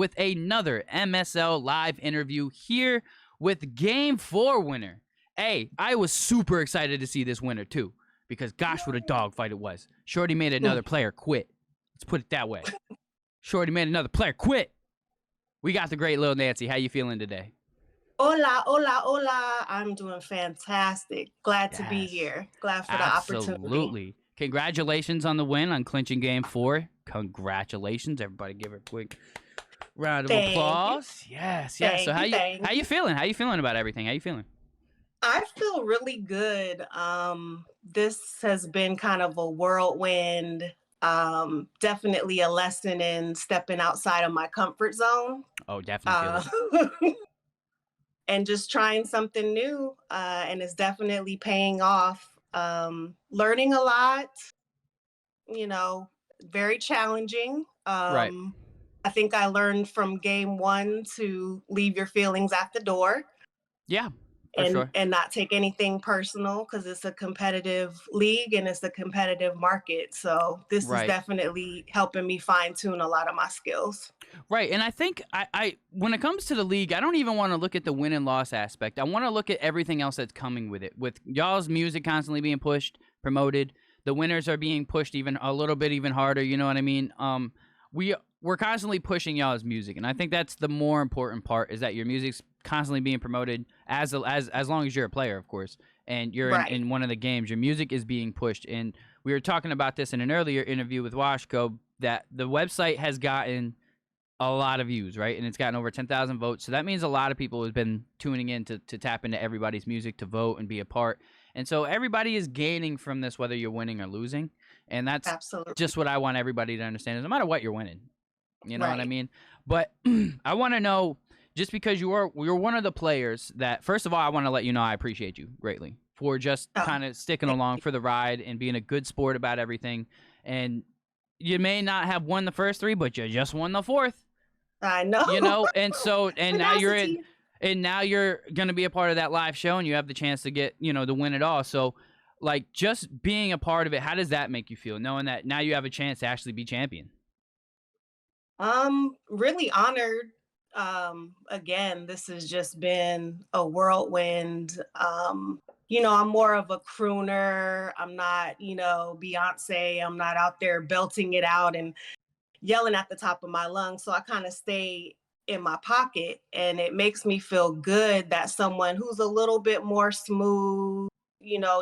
with another MSL live interview here with Game 4 winner. Hey, I was super excited to see this winner too, because gosh, what a dogfight it was. Shorty made another player quit. Let's put it that way. Shorty made another player quit. We got the great little Nanci. How you feeling today? Hola, hola, hola. I'm doing fantastic. Glad to be here. Glad for the opportunity. Absolutely. Congratulations on the win on clinching Game 4. Congratulations. Everybody give her a quick round of applause. Yes. So how you feeling? How you feeling about everything? How you feeling? I feel really good. This has been kind of a whirlwind. Definitely a lesson in stepping outside of my comfort zone. Oh, definitely feel it. And just trying something new, and it's definitely paying off. Learning a lot, very challenging. Right. I think I learned from game 1 to leave your feelings at the door. Yeah, and not take anything personal, because it's a competitive league and it's a competitive market. So this is definitely helping me fine tune a lot of my skills. Right. And I think I when it comes to the league, I don't even want to look at the win and loss aspect. I want to look at everything else that's coming with it. With y'all's music constantly being pushed, promoted, the winners are being pushed even a little bit even harder, you know what I mean? We're constantly pushing y'all's music, and I think that's the more important part, is that your music's constantly being promoted as long as you're a player, of course, and you're in one of the games. Your music is being pushed, and we were talking about this in an earlier interview with Washko, that the website has gotten a lot of views, right? And it's gotten over 10,000 votes, so that means a lot of people have been tuning in to tap into everybody's music, to vote and be a part. And so everybody is gaining from this, whether you're winning or losing, and that's just what I want everybody to understand, is no matter what, you're winning. You know what I mean? But I want to know, just because you're one of the players that, first of all, I want to let you know I appreciate you greatly for just kind of sticking along for the ride and being a good sport about everything. And you may not have won the first 3, but you just won the 4th. I know. You know, and so now you're in, and now you're going to be a part of that live show, and you have the chance to get, to win it all. So, like, just being a part of it, how does that make you feel, knowing that now you have a chance to actually be champion? Really honored. Again, this has just been a whirlwind. I'm more of a crooner. I'm not, Beyonce. I'm not out there belting it out and yelling at the top of my lungs. So I kind of stay in my pocket, and it makes me feel good that someone who's a little bit more smooth,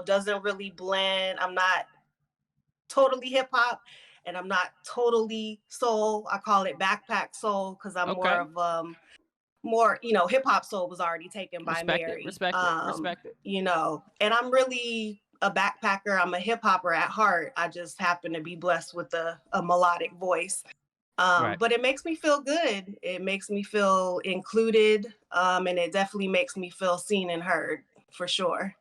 doesn't really blend. I'm not totally hip hop, and I'm not totally soul. I call it backpack soul, because I'm more of hip hop soul was already taken by Mary. Respect it. And I'm really a backpacker. I'm a hip hopper at heart. I just happen to be blessed with a melodic voice. But it makes me feel good. It makes me feel included. And it definitely makes me feel seen and heard, for sure.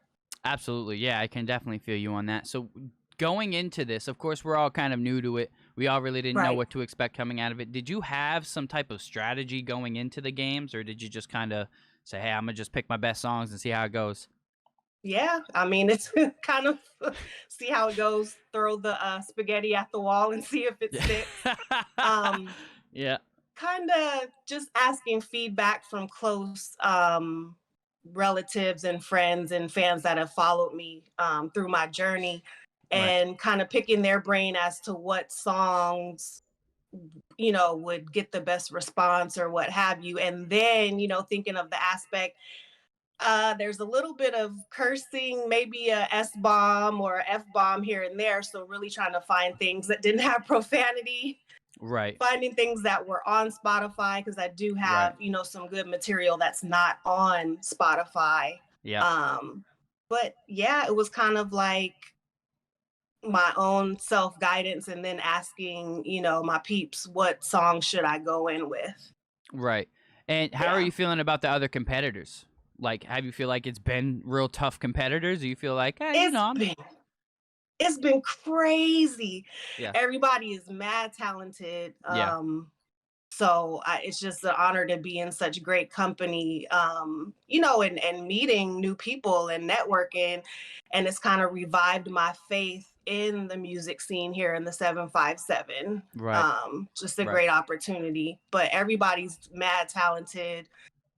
Absolutely. Yeah, I can definitely feel you on that. So going into this, of course, we're all kind of new to it. We all really didn't know what to expect coming out of it. Did you have some type of strategy going into the games, or did you just kind of say, hey, I'm going to just pick my best songs and see how it goes? Yeah, I mean, it's kind of see how it goes, throw the spaghetti at the wall and see if it sticks. Yeah. Kind of just asking feedback from close relatives and friends and fans that have followed me through my journey, and kind of picking their brain as to what songs would get the best response or what have you. And then thinking of the aspect, there's a little bit of cursing, maybe a S-bomb or a F-bomb here and there, so really trying to find things that didn't have profanity, finding things that were on Spotify, because I do have some good material that's not on Spotify. But yeah, it was kind of like my own self-guidance, and then asking, my peeps, what song should I go in with? Right. And how are you feeling about the other competitors? Like, have you feel like it's been real tough competitors? Do you feel like, it's been crazy. Everybody is mad talented. So it's just an honor to be in such great company, and meeting new people and networking. And it's kind of revived my faith in the music scene here in the 757. Right. Just a Right. great opportunity. But everybody's mad talented.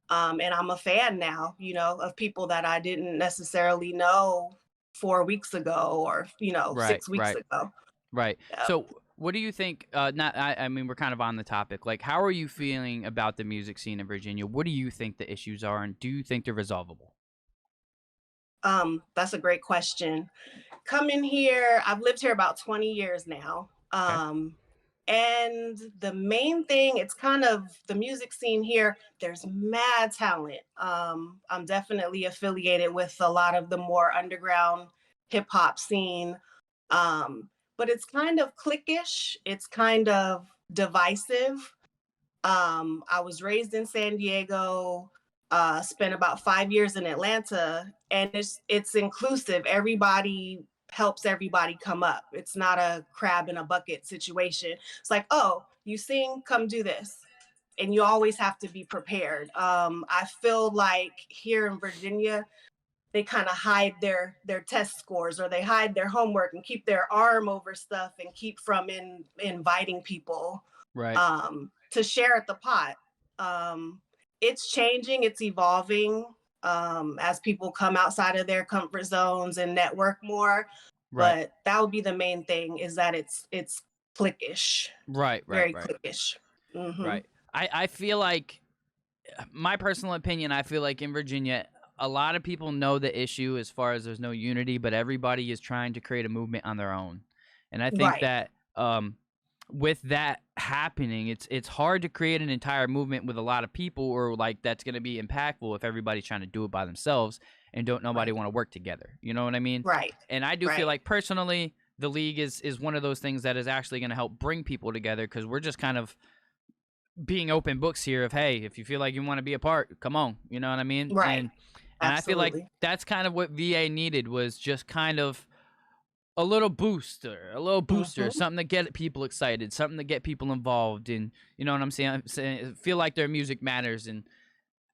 And I'm a fan now, of people that I didn't necessarily know 4 weeks ago or, Right. 6 weeks Right. ago. Right. Yep. So, what do you think? Not. I mean, we're kind of on the topic. Like, how are you feeling about the music scene in Virginia? What do you think the issues are, and do you think they're resolvable? That's a great question. Coming here, I've lived here about 20 years now. Okay. And the main thing, it's kind of the music scene here, there's mad talent. I'm definitely affiliated with a lot of the more underground hip hop scene. But it's kind of cliquish, it's kind of divisive. I was raised in San Diego, spent about 5 years in Atlanta, and it's inclusive. Everybody helps everybody come up. It's not a crab in a bucket situation. It's like, oh, you sing, come do this. And you always have to be prepared. I feel like here in Virginia, they kind of hide their test scores or they hide their homework and keep their arm over stuff and keep from inviting people Right. to share at the pot. It's changing, it's evolving as people come outside of their comfort zones and network more. Right. But that would be the main thing is that it's cliquish, Right. Right. very Right. cliquish. Hmm. Right. I feel like, my personal opinion, I feel like in Virginia, a lot of people know the issue as far as there's no unity, but everybody is trying to create a movement on their own. And I think Right, that with that happening, it's hard to create an entire movement with a lot of people, or like that's going to be impactful if everybody's trying to do it by themselves and don't nobody right, want to work together. You know what I mean? right, And I do feel right, like personally, the league is one of those things that is actually going to help bring people together, because we're just kind of being open books here of, hey, if you feel like you want to be a part, come on, you know what I mean? right. And I feel like Absolutely. that's kind of what VA needed, was just kind of a little booster, Hmm. something to get people excited, something to get people involved in, you know what I'm saying? Feel like their music matters, and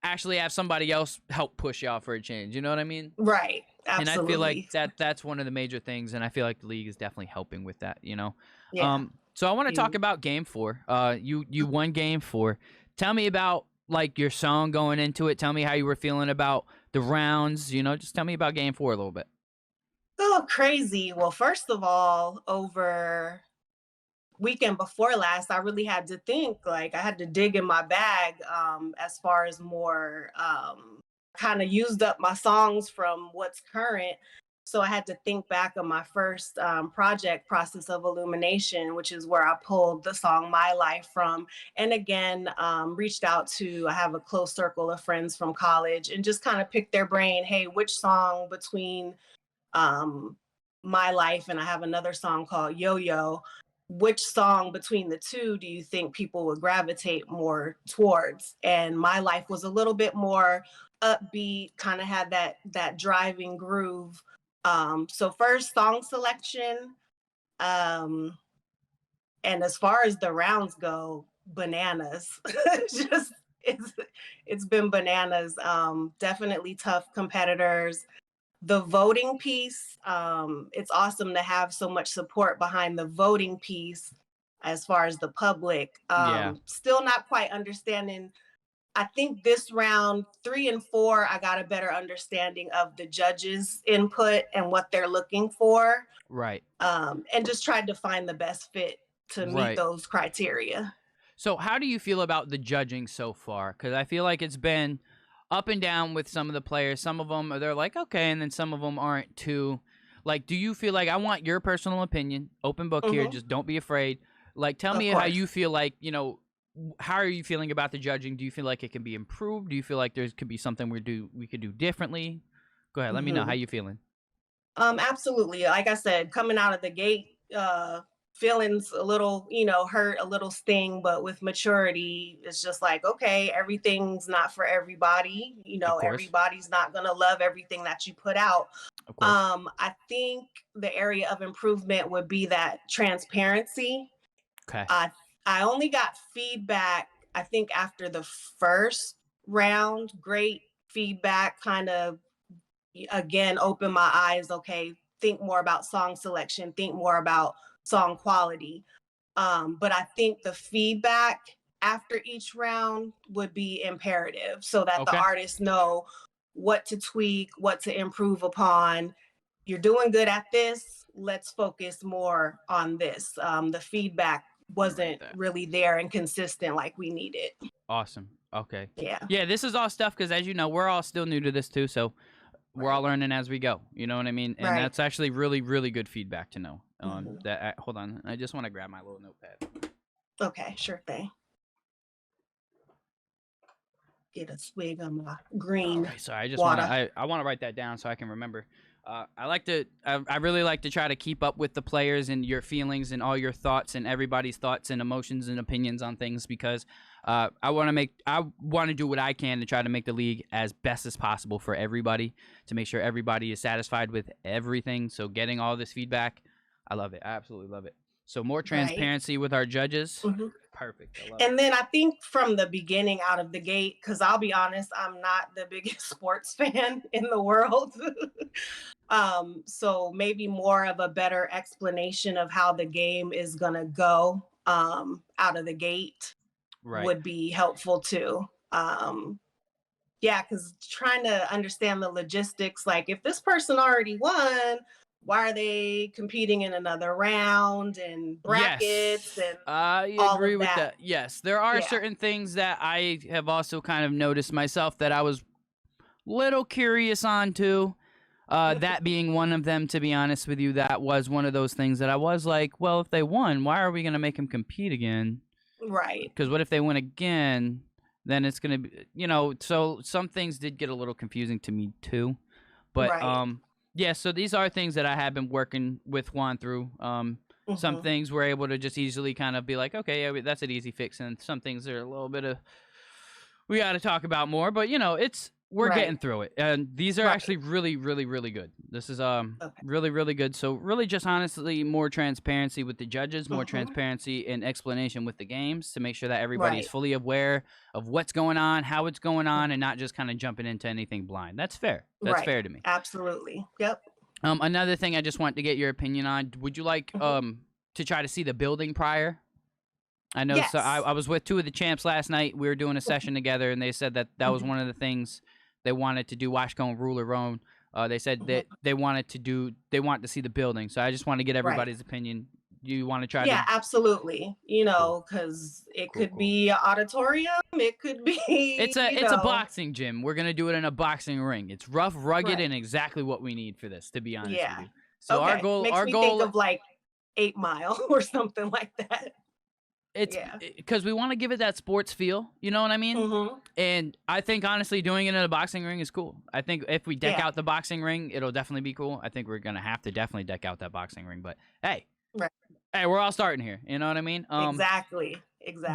actually have somebody else help push y'all for a change, you know what I mean? Right. And I feel like Absolutely. that's one of the major things, and I feel like the league is definitely helping with that, you know. Yeah. So I want to talk You. about game 4. You won game 4. Tell me about like your song going into it. Tell me how you were feeling about the rounds, you know, just tell me about game 4 a little bit. Oh, crazy. Well, first of all, over weekend before last, I really had to think, like I had to dig in my bag as far as more kind of used up my songs from what's current. So I had to think back on my first project, Process of Illumination, which is where I pulled the song My Life from. And again, reached out to, I have a close circle of friends from college and just kind of picked their brain. Hey, which song between um, My Life and I have another song called Yo Yo. Which song between the two do you think people would gravitate more towards? And My Life was a little bit more upbeat, kind of had that driving groove. So first song selection, um, and as far as the rounds go, bananas. Just it's it's been bananas. Definitely tough competitors. The voting piece, it's awesome to have so much support behind the voting piece as far as the public. Yeah. Still not quite understanding. I think this round 3 and 4, I got a better understanding of the judges' input and what they're looking for, Right. and just tried to find the best fit to meet Right. those criteria. So, how do you feel about the judging so far? Because I feel like it's been up and down with some of the players. Some of them, they're like, okay, and then some of them aren't too. Like, do you feel like, I want your personal opinion, open book here, Hmm. just don't be afraid. Like, tell Of me how course. you feel like, how are you feeling about the judging? Do you feel like it can be improved? Do you feel like there could be something we could do differently? Go ahead, let me know how Hmm. you feeling. Absolutely. Like I said, coming out of the gate, feelings a little, hurt, a little sting, but with maturity, it's just like, okay, everything's not for everybody. Of course, Everybody's not gonna love everything that you put out. of course. I think the area of improvement would be that transparency. Okay. I I only got feedback, I think after the first round, great feedback, kind of again open my eyes. Okay, think more about song selection, think more about song quality. But I think the feedback after each round would be imperative so that the Okay. artists know what to tweak, what to improve upon. You're doing good at this. Let's focus more on this. The feedback Right wasn't there. really there and consistent like we needed. Awesome. Okay. Yeah. Yeah, this is all stuff because, as you know, we're all still new to this too, so we're all Right. learning as we go. You know what I mean? And Right. that's actually really, really good feedback to know. Mhm. Hold on, I just want to grab my little notepad. Okay, sure thing. Get a swig of my green Right, sorry, I just want water. to. I want to write that down so I can remember. I like to. I really like to try to keep up with the players and your feelings and all your thoughts and everybody's thoughts and emotions and opinions on things because I want to do what I can to try to make the league as best as possible for everybody to make sure everybody is satisfied with everything. So getting all this feedback, I love it. I absolutely love it. So more Right. transparency with our judges. hmm Perfect. I love it. And then I think from the beginning out of the gate, because I'll be honest, I'm not the biggest sports fan in the world. So maybe more of a better explanation of how the game is gonna go out of the gate Right. would be helpful too. Yeah, because trying to understand the logistics, like if this person already won, why are they competing in another round and brackets Yes, and I all agree of with that? that. Yes, there are Yeah. certain things that I have also kind of noticed myself that I was little curious on too. That being one of them, to be honest with you, that was one of those things that I was like, well, if they won, why are we going to make them compete again? Right. Because what if they win again? Then it's going to be, so some things did get a little confusing to me too. But Right. yeah, so these are things that I have been working with Juan through. Some hmm things we're able to just easily kind of be like, okay, yeah, that's an easy fix, and some things are a little bit of we got to talk about more. But we're getting Right. through it, and these are Right. actually really, really, really good. This is Okay. really, really good. So really, just honestly, more transparency with the judges, more hmm transparency and explanation with the games to make sure that everybody's Right. fully aware of what's going on, how it's going on, Mhm. and not just kind of jumping into anything blind. That's fair. That's Right. fair to me. Absolutely. Yep. Another thing I just want to get your opinion on. Would you like hmm to try to see the building prior? I know. So Yes. I was with two of the champs last night. We were doing a session together, and they said that was hmm one of the things they wanted to do. Washco and Ruler Roan. They said that hmm they wanted to see the building. So I just want to get Right. everybody's opinion. Do you want to try to? Yeah, absolutely. Cool, Because it cool, could cool. be an auditorium, it could be, It's a boxing gym. We're gonna do it in a boxing ring. It's rough, rugged, right. and exactly what we need for this. To be honest with Yeah. you. So our Okay. goal, Makes our me think goal of like 8 Mile or something like that. it's Yeah. because we want to give it that sports feel. You know what I mean? hmm And I think honestly, doing it in a boxing ring is cool. I think if we deck Yeah. out the boxing ring, it'll definitely be cool. I think we're gonna have to definitely deck out that boxing ring. But hey, Right. we're all starting here. You know what I mean? Exactly.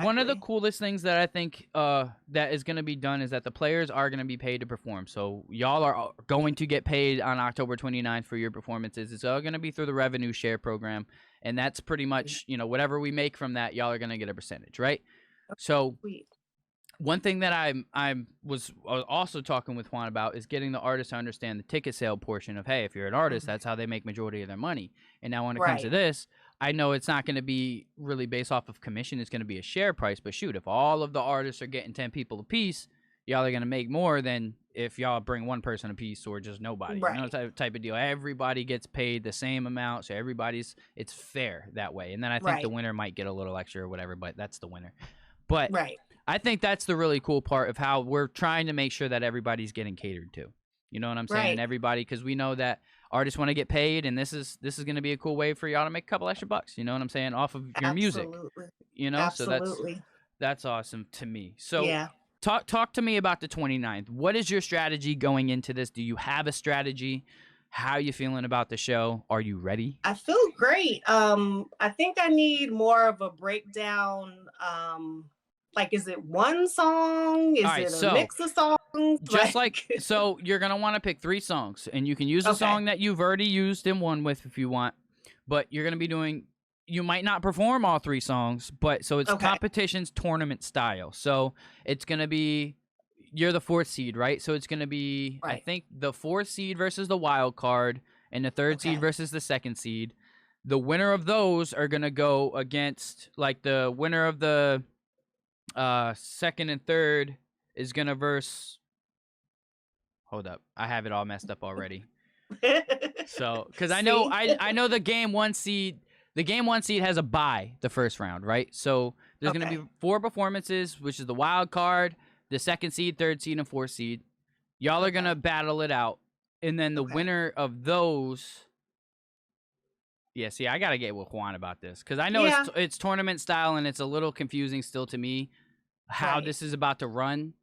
One of the Exactly. coolest things that I think that is going to be done is that the players are going to be paid to perform. So y'all are going to get paid on October 29th for your performances. It's all going to be through the revenue share program, and that's pretty much whatever we make from that, y'all are going to get a percentage, right? So Sweet. one thing that I was also talking with Juan about is getting the artists to understand the ticket sale portion of, hey, if you're an artist, Mhm. that's how they make majority of their money. And now when it comes to Right. this, I know it's not going to be really based off of commission. It's going to be a share price. But shoot, if all of the artists are getting 10 people a piece, y'all are going to make more than if y'all bring one person a piece or just nobody. Right. Type of deal. Everybody gets paid the same amount. So it's fair that way. And then I think the Right. winner might get a little extra or whatever, but that's the winner. But Right. I think that's the really cool part of how we're trying to make sure that everybody's getting catered to. You know what I'm saying? And Right. everybody, because we know that artists want to get paid, and this is going to be a cool way for y'all to make a couple extra bucks. You know what I'm saying? Off of your music. Absolutely. So Absolutely. that's awesome to me. So Yeah. talk to me about the 29th. What is your strategy going into this? Do you have a strategy? How are you feeling about the show? Are you ready? I feel great. I think I need more of a breakdown. Like, is it one song? All Is right, it a so mix of songs? just like Like, so you're gonna want to pick 3 songs, and you can use a okay. song that you've already used and won with if you want, but you're gonna be doing you might not perform all 3 songs, but so it's Okay. competitions tournament style. So it's gonna be you're the 4th seed, right? So it's gonna be I Right. think the 4th seed versus the wild card, and the third seed Okay. versus the second seed. The winner of those are gonna go against, like, the winner of the second and third is gonna verse. Hold up, I have it all messed up already. So, because I know See? I know the game one seed. The game one seed has a bye the first round, right? So there's gonna Okay. be 4 performances, which is the wild card, the second seed, third seed, and fourth seed. Y'all are gonna Okay. battle it out, and then the Okay. winner of those. Yeah, see, I gotta get with Juan about this because I know Yeah. it's tournament style and it's a little confusing still to me how Right. this is about to run,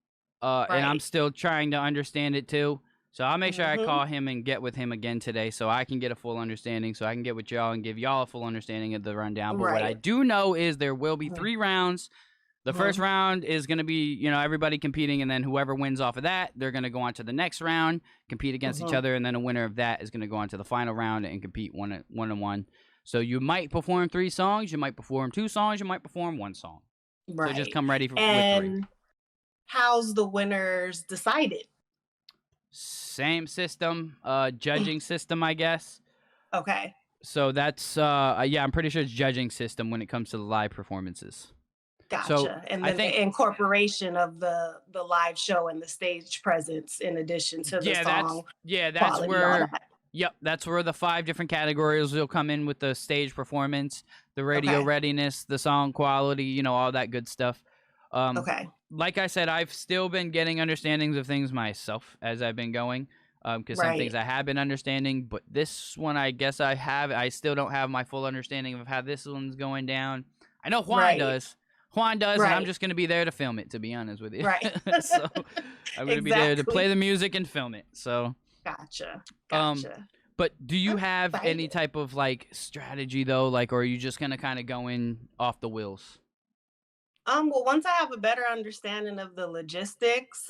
and I'm Right. still trying to understand it too. So I'll make sure I Mm-hmm. call him and get with him again today so I can get a full understanding, so I can get with y'all and give y'all a full understanding of the rundown. But what I Right. do know is there will be Mhm. 3 rounds. The first Mhm. round is going to be, everybody competing, and then whoever wins off of that, they're going to go on to the next round, compete against each Mhm. other, and then a winner of that is going to go on to the final round and compete one on one. So you might perform 3 songs, you might perform 2 songs, you might perform 1 song. So just Right. come ready with 3. And how's the winners decided? Same system, judging system, I guess. Okay. So that's yeah, I'm pretty sure it's judging system when it comes to the live performances. So Gotcha. And I then think, the incorporation of the live show and the stage presence in addition to the yeah, song that's quality, all where, that. yep, that's where the 5 different categories will come in with the stage performance, the radio Okay. readiness, the song quality, all that good stuff. Okay. Like I said, I've still been getting understandings of things myself as I've been going, because some things Right. I have been understanding, but this one I guess I still don't have my full understanding of how this one's going down. I know Juan Right. does. Juan does, and I'm Right. just gonna be there to film it, to be honest with you. Right. So I'm gonna be there to play Exactly. the music and film it. So, Gotcha. um, Gotcha. but do you I'm have any excited. type of like strategy though, like, or are you just gonna kind of go in off the wheels? Well, once I have a better understanding of the logistics,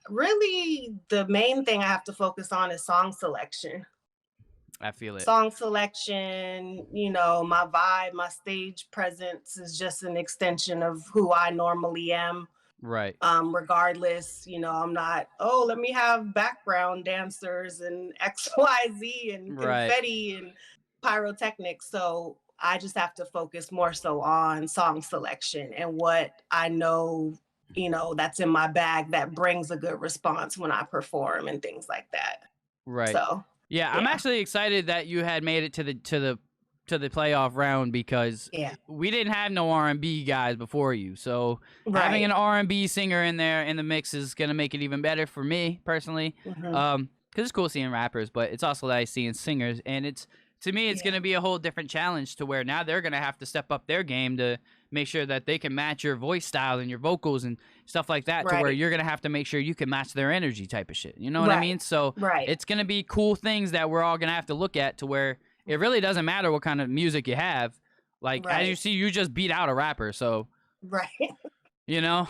really the main thing I have to focus on is song selection. I feel it. Song selection, my vibe, my stage presence is just an extension of who I normally am. Right. Regardless, I'm not, oh, let me have background dancers and XYZ and Right. confetti and pyrotechnics. So I just have to focus more so on song selection and what I know, that's in my bag that brings a good response when I perform and things like that. Right. So Yeah, I'm yeah. actually excited that you had made it to the playoff round because Yeah. we didn't have no R&B guys before you. So having an Right. R&B singer in there in the mix is gonna make it even better for me personally. Hmm. Because it's cool seeing rappers, but it's also nice seeing singers, and to me it's Yeah. gonna be a whole different challenge to where now they're gonna have to step up their game to make sure that they can match your voice style and your vocals and stuff like that, to where Right. you're gonna have to make sure you can match their energy type of shit. You know what I Right. mean? So Right. it's gonna be cool things that we're all gonna have to look at, to where it really doesn't matter what kind of music you have. Like, as you Right. see, you just beat out a rapper, so Right.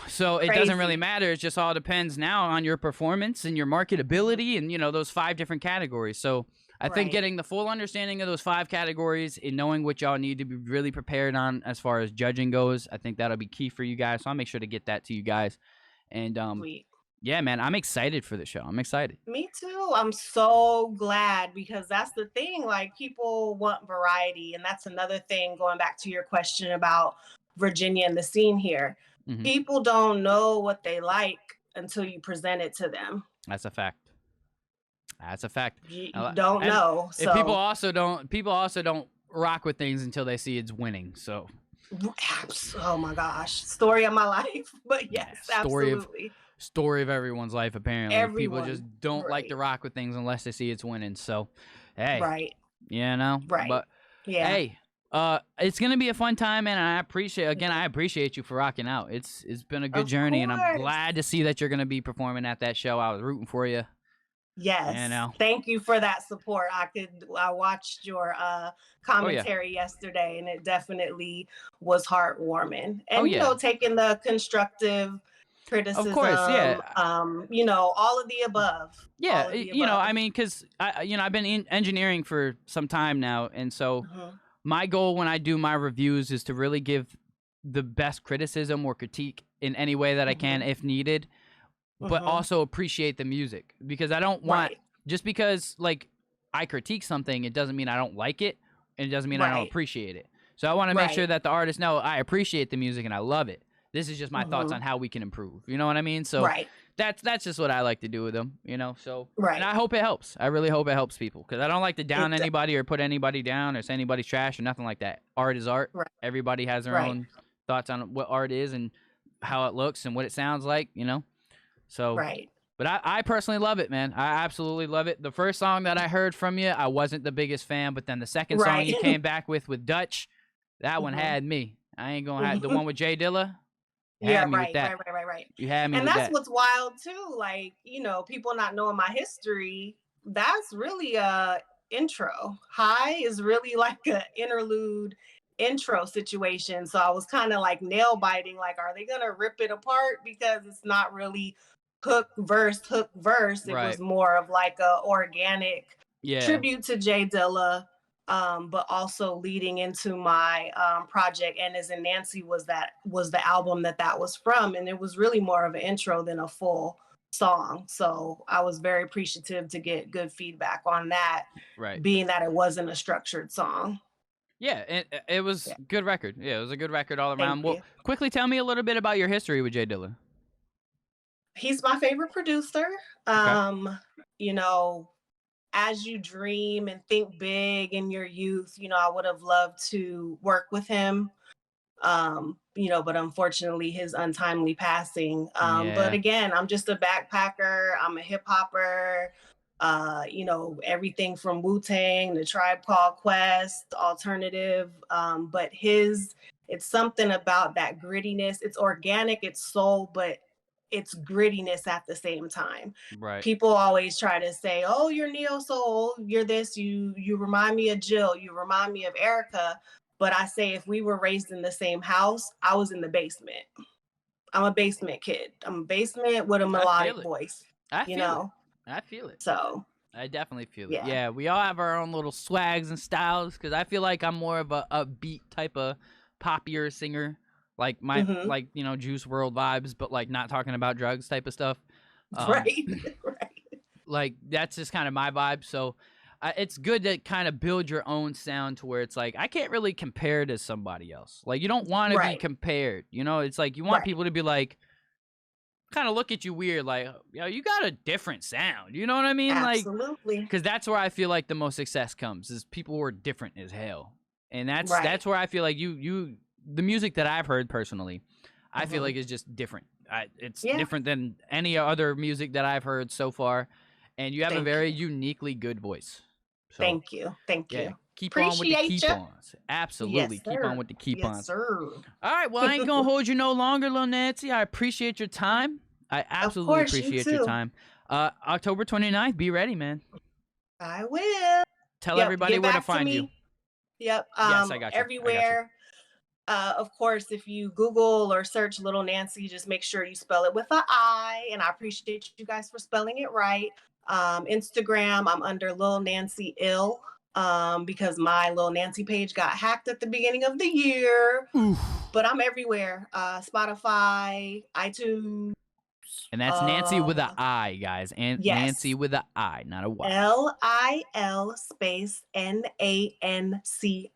so it doesn't really Crazy. matter. It just all depends now on your performance and your Hmm. marketability and those 5 different categories. So I think Right. getting the full understanding of those 5 categories and knowing what y'all need to be really prepared on as far as judging goes, I think that'll be key for you guys. So I'll make sure to get that to you guys. And Sweet. yeah, man, I'm excited for the show. I'm excited. Me too. I'm so glad because that's the thing. Like, people want variety. And that's another thing, going back to your question about Virginia and the scene here. Hmm. People don't know what they like until you present it to them. That's a fact. That's a fact. You don't And know. if people So, also don't rock with things until they see it's winning. So oh my gosh, story of my life. But yeah, yes, absolutely. story of everyone's life. Apparently, people just Everyone. don't like to Right. rock with things unless they see it's winning. So, hey, Right. but Right. Yeah. hey, it's gonna be a fun time, and I appreciate you for rocking out. It's been a good Of journey, and I'm course. glad to see that you're gonna be performing at that show. I was rooting for you. You Yes. know. Thank you for that support. I watched your Oh yeah. commentary yesterday and it definitely was heartwarming. Oh And yeah. taking the constructive Of course. criticism, Yeah. all of the above. Yeah, All of the I above. mean, because I've been in engineering for some time now, and so Mhm. my goal when I do my reviews is to really give the best criticism or critique in any way that I can, Mhm. if needed, but Mhm. also appreciate the music, because I don't want, Right. just because, like, I critique something, it doesn't mean I don't like it, and it doesn't mean I don't Right. appreciate it. So I want to make sure Right. that the artists know I appreciate the music and I love it. This is just my thoughts Mhm. on how we can improve. You know what I mean? So Right. that's just what I like to do with them, you know. So and Right. I hope it helps. I really hope it helps people because I don't like to down It does. anybody or put anybody down or say anybody's trash or nothing like that. Art is art. Right. Everybody has their Right. own thoughts on what art is and how it looks and what it sounds like, you know. So, Right. but I personally love it, man. I absolutely love it. The first song that I heard from you, I wasn't the biggest fan, but then the second song Right. you came back with Dutch, that one Mhm. had me. I ain't gonna have the one with Jay Dilla. Yeah, Had me with right, that. right. You had me And with that's that. what's wild too. Like, people not knowing my history, that's really a intro. High is really like a interlude intro situation. So I was kind of like nail biting, like, are they gonna rip it apart? Because it's not really hook, verse, hook, verse. It Right. was more of like a organic Yeah. tribute to Jay Dilla. But also leading into my project, and as in Nanci was the album that was from, and it was really more of an intro than a full song. So I was very appreciative to get good feedback on that, Right. being that it wasn't a structured song. Yeah, it was Yeah. good record. Yeah, it was a good record all Thank around. Well, you. quickly tell me a little bit about your history with Jay Dilla. He's my favorite producer. Okay. You know, as you dream and think big in your youth, I would have loved to work with him. But unfortunately his untimely passing. But Yeah. again, I'm just a backpacker, I'm a hip hopper, everything from Wu-Tang to Tribe Called Quest, alternative. But it's something about that grittiness. It's organic, it's soul, but it's grittiness at the same time. Right. People always try to say, "Oh, you're neo soul, you're this, you remind me of Jill, you remind me of Erica." But I say if we were raised in the same house, I was in the basement. I'm a basement kid. I'm a basement with a I melodic feel it. voice, I you feel it. know? I feel it. So, I definitely feel it. yeah. Yeah, we all have our own little swags and styles because I feel like I'm more of a beat type of poppier singer, like Mhm. Juice World vibes, but like not talking about drugs type of stuff. Right. Right. Like that's just kind of my vibe. So it's good to kind of build your own sound to where it's like I can't really compare to somebody else. Like you don't want to be Right. compared. It's like you want Right. people to be like, kind of look at you weird, like, you got a different sound. You know what I mean? Like, Absolutely. because that's where I feel like the most success comes is people who are different as hell, and that's Right. where I feel like the music that I've heard personally, I feel Mhm. like is just different. It's Yeah. different than any other music that I've heard so far, and you have a Thank very you. uniquely good voice. So Thank you. Thank yeah, you. keep on with the Appreciate you. keep-ons. Absolutely, Yes, keep on sir. with the keep-ons. Yes, sir. All right, well, I ain't gonna hold you no longer, Lil Nancy. I appreciate your time. I Of absolutely course, you appreciate your too. time. October 29th, be ready, man. I will. Tell Yep. everybody Get where to back to find you. me. Yep. Yes, I got you. Everywhere. Of course, if you Google or search Little Nanci, just make sure you spell it with an I. And I appreciate you guys for spelling it right. Instagram, I'm under Lil Nanci Ill, because my Lil Nanci page got hacked at the beginning of the year. Oof. But I'm everywhere. Spotify, iTunes. And that's Nancy with an I, guys. And Yes. Nancy with an I, not a Y. LIL space NANCI.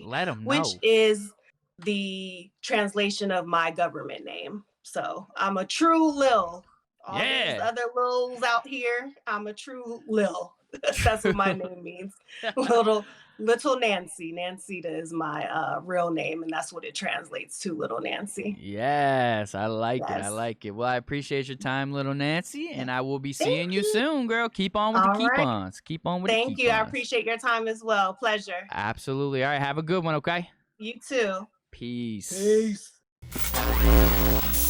Let them know. Which is the translation of my government name. So I'm a true Lil. All these other Lils out here, I'm a true Lil. That's what my name means. Little Nanci. Nancita is my real name, and that's what it translates to, Little Nanci. Yes, I like it. I Yes. like it. Well, I appreciate your time, Little Nancy, and I will be Thank seeing you you. soon, girl. Keep on with the All right. keep-ons. Keep on with the Thank you. I keep-ons. appreciate your time as well. Pleasure. Absolutely. All right, have a good one, okay? You too. Peace. Peace.